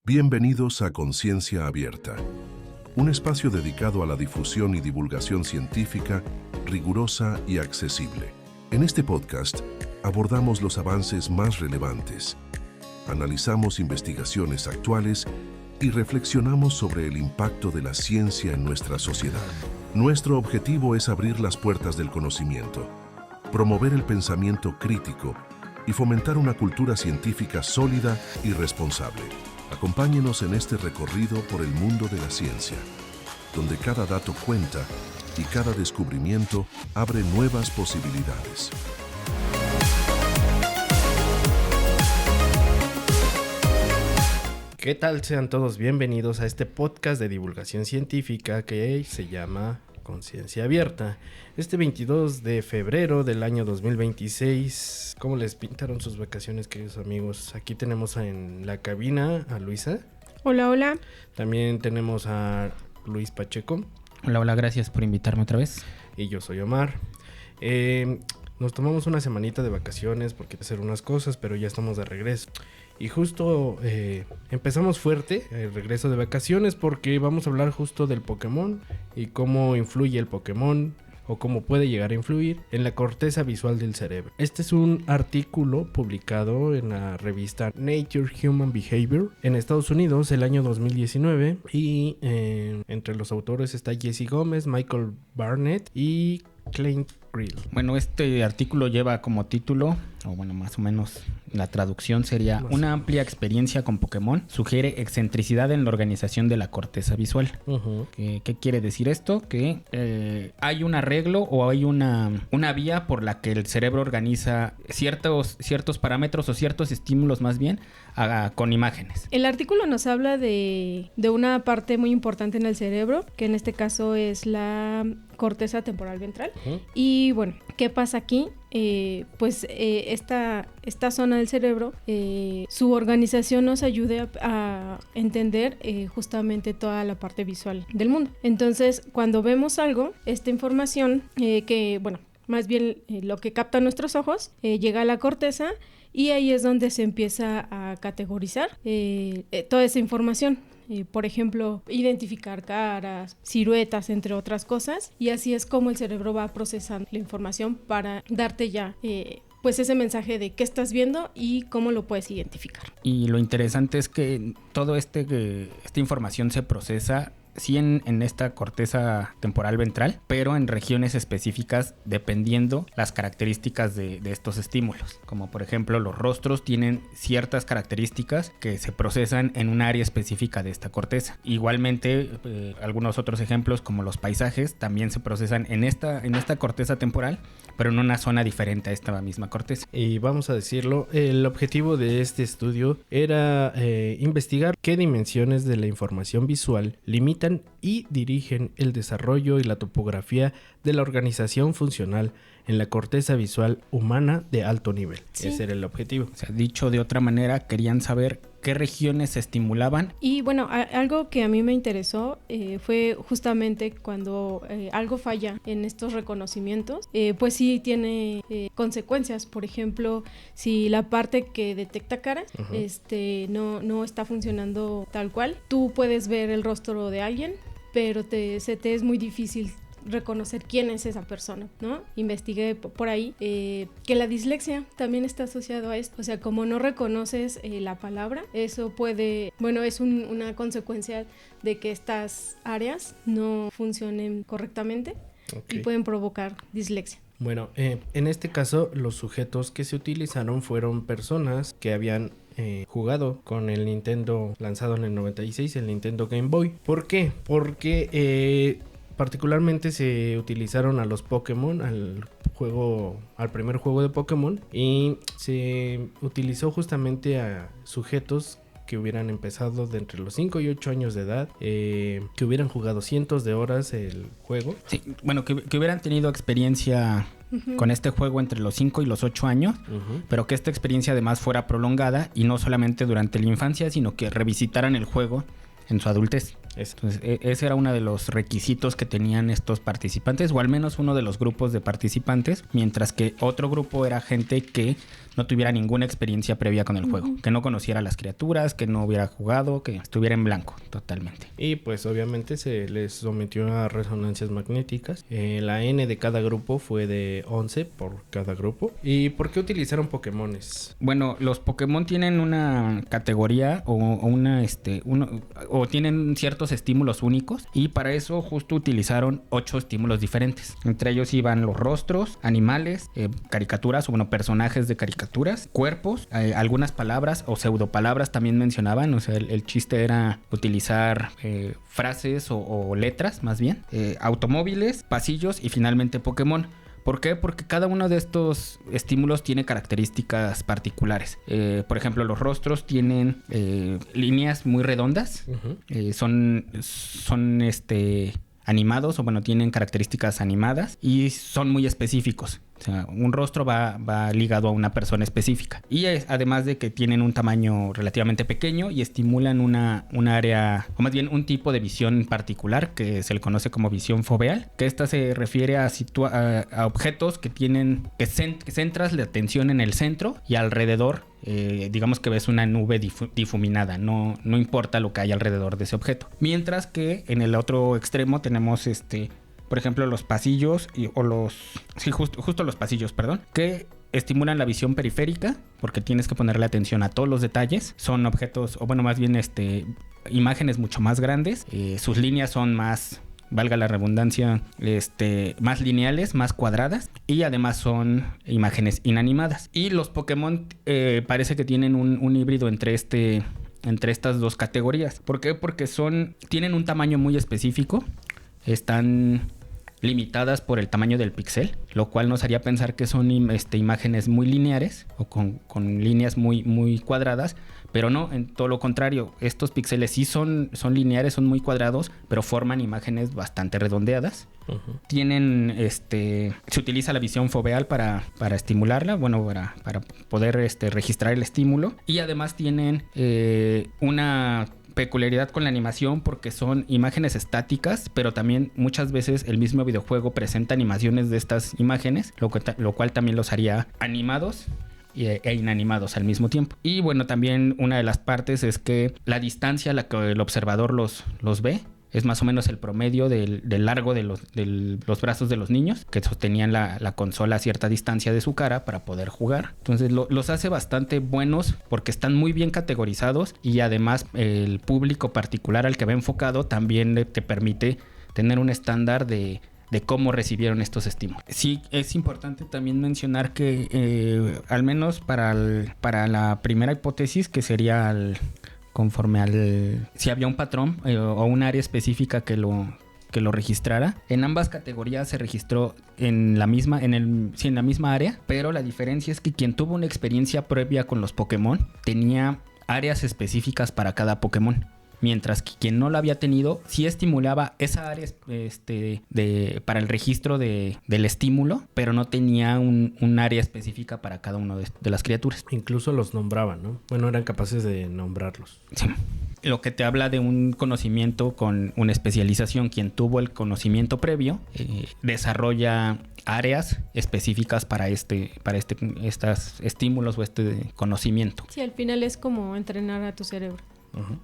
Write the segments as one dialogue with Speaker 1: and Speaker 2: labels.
Speaker 1: Bienvenidos a Conciencia Abierta, un espacio dedicado a la difusión y divulgación científica, rigurosa y accesible. En este podcast abordamos los avances más relevantes, analizamos investigaciones actuales y reflexionamos sobre el impacto de la ciencia en nuestra sociedad. Nuestro objetivo es abrir las puertas del conocimiento, promover el pensamiento crítico y fomentar una cultura científica sólida y responsable. Acompáñenos en este recorrido por el mundo de la ciencia, donde cada dato cuenta y cada descubrimiento abre nuevas posibilidades.
Speaker 2: ¿Qué tal? Sean todos bienvenidos a este podcast de divulgación científica que se llama Conciencia Abierta. Este 22 de febrero del año 2026, ¿cómo les pintaron sus vacaciones, queridos amigos? Aquí tenemos en la cabina a Luisa.
Speaker 3: Hola, hola.
Speaker 2: También tenemos a Luis Pacheco.
Speaker 4: Hola, hola, gracias por invitarme otra vez.
Speaker 2: Y yo soy Omar. Nos tomamos una semanita de vacaciones porque hay que hacer unas cosas, pero ya estamos de regreso. Y justo empezamos fuerte el regreso de vacaciones porque vamos a hablar justo del Pokémon y cómo influye el Pokémon o cómo puede llegar a influir en la corteza visual del cerebro. Este es un artículo publicado en la revista Nature Human Behavior en Estados Unidos el año 2019 y entre los autores está Jesse Gómez, Michael Barnett y Clint Grill.
Speaker 4: Bueno, este artículo lleva como título, o bueno, más o menos la traducción sería: una amplia experiencia con Pokémon sugiere excentricidad en la organización de la corteza visual. ¿Qué quiere decir esto? Que hay un arreglo o hay una vía por la que el cerebro organiza ciertos parámetros o ciertos estímulos más bien con imágenes.
Speaker 3: El artículo nos habla de una parte muy importante en el cerebro, que en este caso es la corteza temporal ventral. Y bueno, ¿qué pasa aquí? Esta zona del cerebro, su organización nos ayuda a entender justamente toda la parte visual del mundo. Entonces, cuando vemos algo, esta información más bien lo que captan nuestros ojos, llega a la corteza y ahí es donde se empieza a categorizar toda esa información. Por ejemplo, identificar caras, siluetas, entre otras cosas, y así es como el cerebro va procesando la información para darte ya ese mensaje de qué estás viendo y cómo lo puedes identificar.
Speaker 4: Y lo interesante es que todo esta información se procesa sí en esta corteza temporal ventral, pero en regiones específicas dependiendo las características de estos estímulos. Como por ejemplo, los rostros tienen ciertas características que se procesan en un área específica de esta corteza. Igualmente, algunos otros ejemplos como los paisajes también se procesan en esta corteza temporal, pero en una zona diferente a esta misma corteza.
Speaker 2: Y vamos a decirlo, el objetivo de este estudio era investigar qué dimensiones de la información visual limitan y dirigen el desarrollo y la topografía de la organización funcional en la corteza visual humana de alto nivel. Sí. Ese era el objetivo.
Speaker 4: O sea, dicho de otra manera, querían saber qué regiones se estimulaban.
Speaker 3: Y bueno, algo que a mí me interesó fue justamente cuando algo falla en estos reconocimientos, pues sí tiene consecuencias. Por ejemplo, si la parte que detecta caras no está funcionando tal cual, tú puedes ver el rostro de alguien, pero se te es muy difícil reconocer quién es esa persona, ¿no? Investigué por ahí que la dislexia también está asociado a esto. O sea, como no reconoces la palabra, eso es una consecuencia de que estas áreas no funcionen correctamente. Okay. Y pueden provocar dislexia.
Speaker 2: Bueno, en este caso, los sujetos que se utilizaron fueron personas que habían jugado con el Nintendo lanzado en el 96, el Nintendo Game Boy. ¿Por qué? Porque particularmente se utilizaron a los Pokémon, al primer juego de Pokémon, y se utilizó justamente a sujetos que hubieran empezado de entre los 5 y 8 años de edad, que hubieran jugado cientos de horas el juego.
Speaker 4: Sí, bueno, que hubieran tenido experiencia con este juego entre los 5 y los 8 años, pero que esta experiencia además fuera prolongada y no solamente durante la infancia, sino que revisitaran el juego en su adultez. Entonces, ese era uno de los requisitos que tenían estos participantes, o al menos uno de los grupos de participantes, mientras que otro grupo era gente que no tuviera ninguna experiencia previa con el juego, que no conociera las criaturas, que no hubiera jugado, que estuviera en blanco totalmente.
Speaker 2: Y pues obviamente se les sometió a resonancias magnéticas. La N de cada grupo fue de 11 por cada grupo. ¿Y por qué utilizaron Pokémones?
Speaker 4: Bueno, los Pokémon tienen una categoría o tienen ciertos estímulos únicos, y para eso justo utilizaron 8 estímulos diferentes. Entre ellos iban los rostros, animales, caricaturas, o bueno, personajes de caricaturas, cuerpos, algunas palabras o pseudopalabras también mencionaban. O sea, el chiste era utilizar frases o letras más bien, automóviles, pasillos y finalmente Pokémon. ¿Por qué? Porque cada uno de estos estímulos tiene características particulares. Por ejemplo, los rostros tienen líneas muy redondas. Son animados, o bueno, tienen características animadas y son muy específicos. O sea, un rostro va ligado a una persona específica. Y además de que tienen un tamaño relativamente pequeño y estimulan un área, o más bien un tipo de visión particular que se le conoce como visión foveal, que esta se refiere a objetos que centras la atención en el centro y alrededor. Digamos que ves una nube difuminada, no importa lo que hay alrededor de ese objeto. Mientras que en el otro extremo tenemos por ejemplo, los pasillos justo los pasillos, que estimulan la visión periférica, porque tienes que ponerle atención a todos los detalles. Son objetos, o bueno, más bien imágenes mucho más grandes. Sus líneas son más, valga la redundancia, más lineales, más cuadradas, y además son imágenes inanimadas. Y los Pokémon parece que tienen un híbrido entre estas dos categorías. ¿Por qué? Porque tienen un tamaño muy específico. Están limitadas por el tamaño del píxel, lo cual nos haría pensar que son imágenes muy lineares o con líneas muy, muy cuadradas, pero no, en todo lo contrario. Estos píxeles sí son lineares, son muy cuadrados, pero forman imágenes bastante redondeadas. Tienen, se utiliza la visión foveal para estimularla, bueno, para poder registrar el estímulo, y además tienen una peculiaridad con la animación, porque son imágenes estáticas, pero también muchas veces el mismo videojuego presenta animaciones de estas imágenes, lo cual también los haría animados e inanimados al mismo tiempo. Y bueno, también una de las partes es que la distancia a la que el observador los ve es más o menos el promedio del largo de los brazos de los niños, que sostenían la consola a cierta distancia de su cara para poder jugar. Entonces los hace bastante buenos porque están muy bien categorizados, y además el público particular al que va enfocado también te permite tener un estándar de cómo recibieron estos estímulos. Sí, es importante también mencionar que al menos para la primera hipótesis, que sería si había un patrón o un área específica que lo registrara, en ambas categorías se registró en la misma área, pero la diferencia es que quien tuvo una experiencia previa con los Pokémon tenía áreas específicas para cada Pokémon, mientras que quien no la había tenido sí estimulaba esa área para el registro del estímulo, pero no tenía un área específica para cada uno de las criaturas.
Speaker 2: Incluso los nombraban, ¿no? Bueno, eran capaces de nombrarlos.
Speaker 4: Sí. Lo que te habla de un conocimiento con una especialización. Quien tuvo el conocimiento previo desarrolla áreas específicas para estos estímulos o conocimiento.
Speaker 3: Sí, al final es como entrenar a tu cerebro.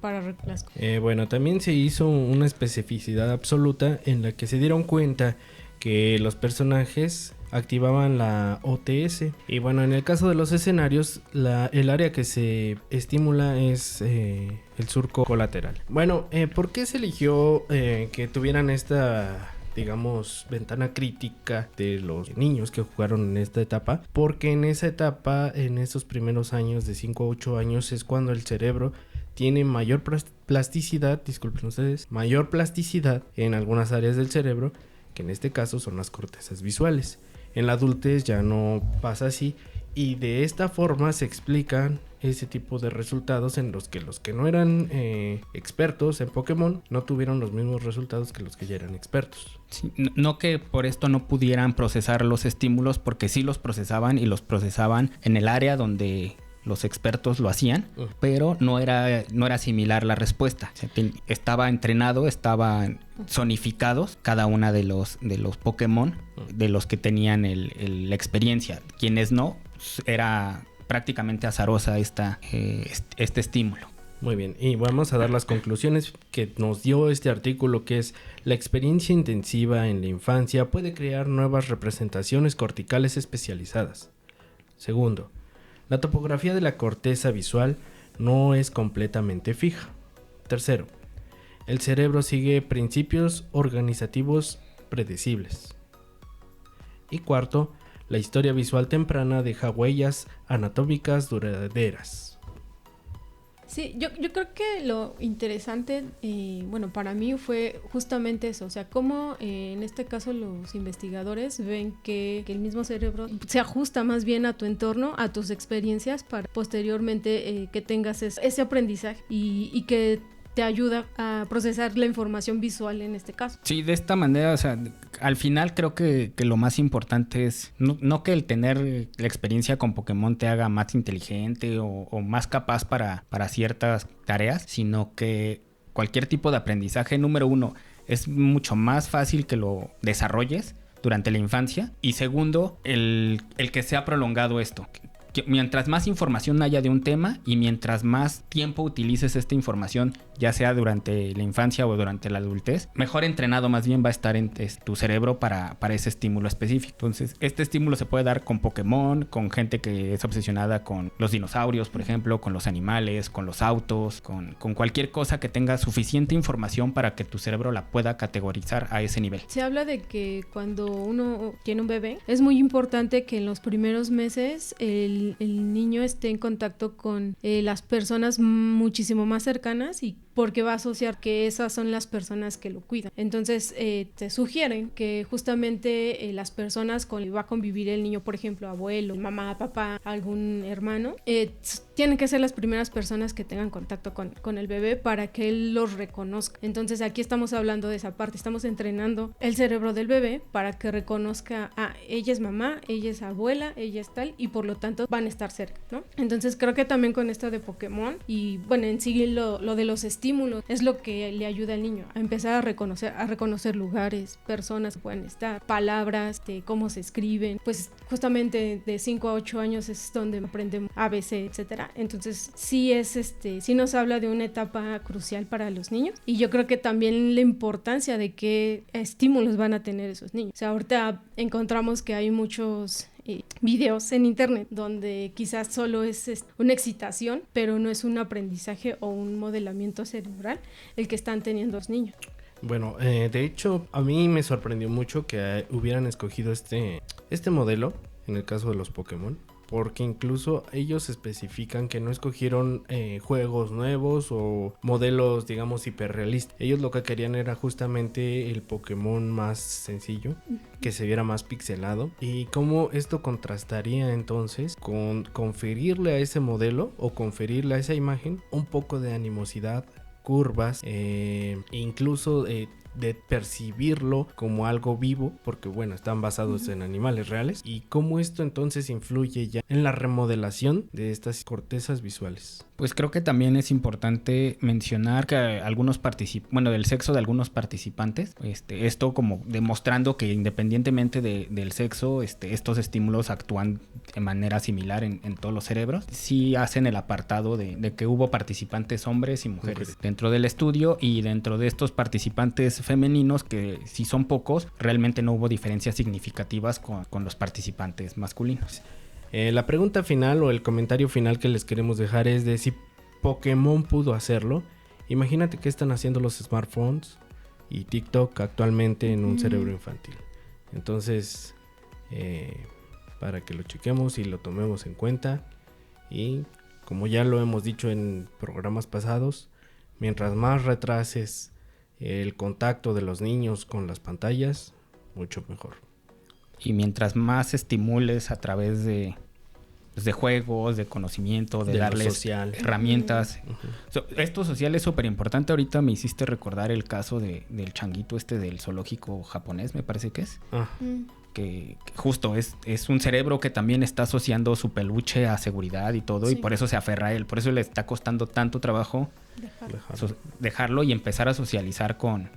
Speaker 3: Para las cosas.
Speaker 2: Bueno, también se hizo una especificidad absoluta en la que se dieron cuenta que los personajes activaban la OTS. Y bueno, en el caso de los escenarios, el área que se estimula es el surco colateral. Bueno, ¿por qué se eligió que tuvieran esta, digamos, ventana crítica de los niños que jugaron en esta etapa? Porque en esa etapa, en esos primeros años de 5 a 8 años, es cuando el cerebro tiene mayor plasticidad, disculpen ustedes, mayor plasticidad en algunas áreas del cerebro, que en este caso son las cortezas visuales. En la adultez ya no pasa así, y de esta forma se explican ese tipo de resultados en los que no eran expertos en Pokémon no tuvieron los mismos resultados que los que ya eran expertos.
Speaker 4: Sí, no que por esto no pudieran procesar los estímulos, porque sí los procesaban, y los procesaban en el área donde los expertos lo hacían, pero no era similar la respuesta. O sea, estaba entrenado, estaban zonificados cada una de los Pokémon, de los que tenían la experiencia. Quienes no, era prácticamente azarosa este estímulo.
Speaker 2: Muy bien, y vamos a dar las conclusiones que nos dio este artículo, que es: la experiencia intensiva en la infancia puede crear nuevas representaciones corticales especializadas. Segundo, la topografía de la corteza visual no es completamente fija. Tercero, el cerebro sigue principios organizativos predecibles. Y cuarto, la historia visual temprana deja huellas anatómicas duraderas.
Speaker 3: Sí, yo creo que lo interesante, bueno, para mí fue justamente eso, o sea, cómo en este caso los investigadores ven que el mismo cerebro se ajusta más bien a tu entorno, a tus experiencias, para posteriormente que tengas ese aprendizaje y que te ayuda a procesar la información visual en este caso.
Speaker 4: Sí, de esta manera, o sea, al final creo que lo más importante es no que el tener la experiencia con Pokémon te haga más inteligente o más capaz para ciertas tareas, sino que cualquier tipo de aprendizaje, número uno, es mucho más fácil que lo desarrolles durante la infancia, y segundo, el que sea prolongado esto. Mientras más información haya de un tema y mientras más tiempo utilices esta información, ya sea durante la infancia o durante la adultez, mejor entrenado más bien va a estar en tu cerebro para ese estímulo específico. Entonces, este estímulo se puede dar con Pokémon, con gente que es obsesionada con los dinosaurios, por ejemplo, con los animales, con los autos, con cualquier cosa que tenga suficiente información para que tu cerebro la pueda categorizar a ese nivel.
Speaker 3: Se habla de que cuando uno tiene un bebé, es muy importante que en los primeros meses el niño esté en contacto con las personas muchísimo más cercanas, y porque va a asociar que esas son las personas que lo cuidan. Entonces te sugieren que justamente las personas con las que va a convivir el niño, por ejemplo, abuelo, mamá, papá, algún hermano, tienen que ser las primeras personas que tengan contacto con el bebé para que él los reconozca. Entonces aquí estamos hablando de esa parte, estamos entrenando el cerebro del bebé para que reconozca, ella es mamá, ella es abuela, ella es tal, y por lo tanto van a estar cerca, ¿no? Entonces creo que también con esto de Pokémon y bueno, en sí lo de los estímulos es lo que le ayuda al niño a empezar a reconocer lugares, personas que pueden estar, palabras, de cómo se escriben. Pues justamente de 5 a 8 años es donde aprendemos ABC, etcétera. Entonces sí nos habla de una etapa crucial para los niños, y yo creo que también la importancia de qué estímulos van a tener esos niños. O sea, ahorita encontramos que hay muchos videos en internet donde quizás solo es una excitación, pero no es un aprendizaje o un modelamiento cerebral el que están teniendo los niños.
Speaker 2: Bueno, de hecho, a mí me sorprendió mucho que hubieran escogido este modelo en el caso de los Pokémon, porque incluso ellos especifican que no escogieron juegos nuevos o modelos, digamos, hiperrealistas. Ellos lo que querían era justamente el Pokémon más sencillo, que se viera más pixelado, y cómo esto contrastaría entonces con conferirle a ese modelo o conferirle a esa imagen un poco de animosidad, curvas, incluso de percibirlo como algo vivo, porque bueno, están basados en animales reales, y cómo esto entonces influye ya en la remodelación de estas cortezas visuales.
Speaker 4: Pues creo que también es importante mencionar que algunos del sexo de algunos participantes, esto como demostrando que independientemente del sexo, estos estímulos actúan de manera similar en todos los cerebros. Sí hacen el apartado de que hubo participantes hombres y mujeres dentro del estudio, y dentro de estos participantes femeninos, que si son pocos, realmente no hubo diferencias significativas con los participantes masculinos.
Speaker 2: La pregunta final o el comentario final que les queremos dejar es de si Pokémon pudo hacerlo. Imagínate qué están haciendo los smartphones y TikTok actualmente en un cerebro infantil. Entonces, para que lo chequemos y lo tomemos en cuenta, y como ya lo hemos dicho en programas pasados, mientras más retrases el contacto de los niños con las pantallas, mucho mejor.
Speaker 4: Y mientras más estimules a través de juegos, de conocimiento, de darles herramientas. Esto social es súper importante. Ahorita me hiciste recordar el caso del changuito del zoológico japonés, me parece que es. que justo es un cerebro que también está asociando su peluche a seguridad y todo,
Speaker 3: Sí.
Speaker 4: y por eso se aferra a él, por eso le está costando tanto trabajo dejarlo y empezar a socializar con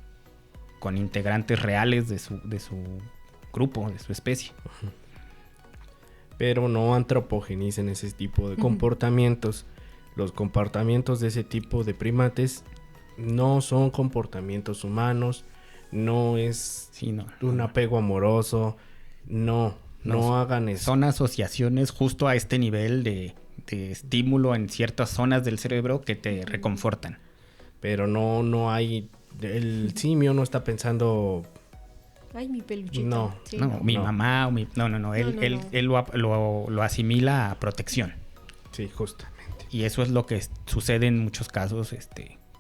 Speaker 4: integrantes reales de su grupo, de su especie.
Speaker 2: Pero no antropogenicen ese tipo de comportamientos. Los comportamientos de ese tipo de primates no son comportamientos humanos, no es
Speaker 4: Sí, no.
Speaker 2: un apego amoroso, no hagan eso.
Speaker 4: Son asociaciones justo a este nivel de estímulo en ciertas zonas del cerebro que te reconfortan.
Speaker 2: Pero no hay, el simio no está pensando,
Speaker 3: Ay, mi peluchito.
Speaker 2: No,
Speaker 3: Sí.
Speaker 4: No, mi
Speaker 2: No.
Speaker 4: mamá o mi... No. Él lo asimila a protección.
Speaker 2: sí, justamente.
Speaker 4: Y eso es lo que sucede en muchos casos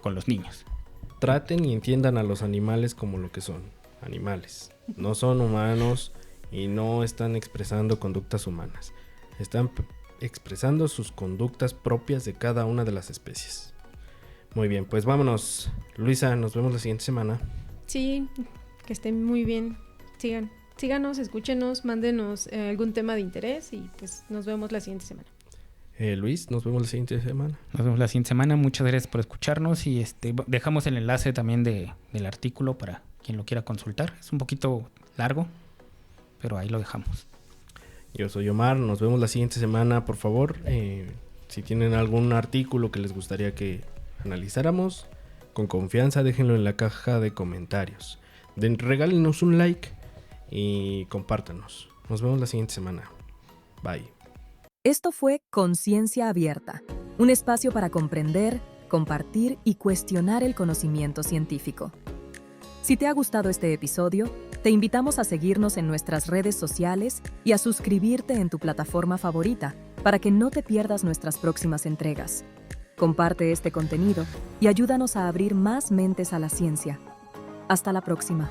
Speaker 4: con los niños.
Speaker 2: Traten y entiendan a los animales como lo que son, animales. No son humanos y no están expresando conductas humanas. Están expresando sus conductas propias de cada una de las especies. Muy bien, pues vámonos. Luisa, nos vemos la siguiente semana.
Speaker 3: Sí, que estén muy bien. Síganos, escúchenos, mándenos algún tema de interés y pues nos vemos la siguiente semana.
Speaker 2: Luis, nos vemos la siguiente semana.
Speaker 4: Nos vemos la siguiente semana. Muchas gracias por escucharnos y dejamos el enlace también del artículo para quien lo quiera consultar. Es un poquito largo, pero ahí lo dejamos.
Speaker 2: Yo soy Omar, nos vemos la siguiente semana, por favor. Si tienen algún artículo que les gustaría que analizáramos, con confianza déjenlo en la caja de comentarios. Regálenos un like y compártanos. Nos vemos la siguiente semana. Bye.
Speaker 5: Esto fue Conciencia Abierta, un espacio para comprender, compartir y cuestionar el conocimiento científico. Si te ha gustado este episodio, te invitamos a seguirnos en nuestras redes sociales y a suscribirte en tu plataforma favorita para que no te pierdas nuestras próximas entregas. Comparte este contenido y ayúdanos a abrir más mentes a la ciencia. Hasta la próxima.